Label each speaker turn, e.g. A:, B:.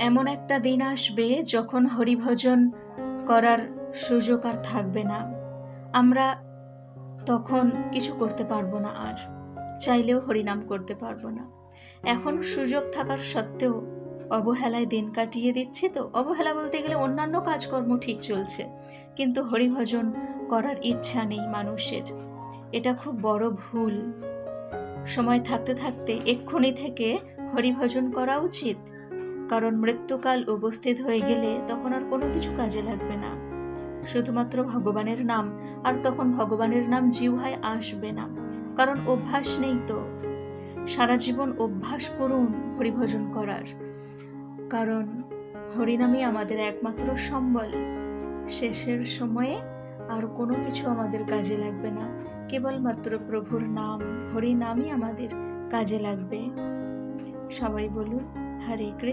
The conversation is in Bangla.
A: এমন একটা দিন আসবে যখন হরিভজন করার সুযোগ আর থাকবে না। আমরা তখন কিছু করতে পারবো না, আর চাইলেও হরিনাম করতে পারবো না। এখন সুযোগ থাকার সত্ত্বেও অবহেলায় দিন কাটিয়ে দিচ্ছি। তো অবহেলা বলতে গেলে অন্যান্য কাজকর্ম ঠিক চলছে, কিন্তু হরিভজন করার ইচ্ছা নেই মানুষের। এটা খুব বড় ভুল। সময় থাকতে থাকতে এক্ষুনি থেকে হরিভজন করা উচিত, কারণ মৃত্যুকাল উপস্থিত হয়ে গেলে তখন আর কোনো কিছু কাজে লাগবে না, শুধুমাত্র ভগবানের নাম। আর তখন ভগবানের নাম জিহ্বায় আসবে না, কারণ অভ্যাস নেই। তো সারা জীবন অভ্যাস করুন হরিভজন করার, কারণ হরিনামই আমাদের একমাত্র সম্বল। শেষের সময়ে আর কোনো কিছু আমাদের কাজে লাগবে না, কেবলমাত্র প্রভুর নাম, হরিনামই আমাদের কাজে লাগবে। সবাই বলুন হরে কৃষ্ণ।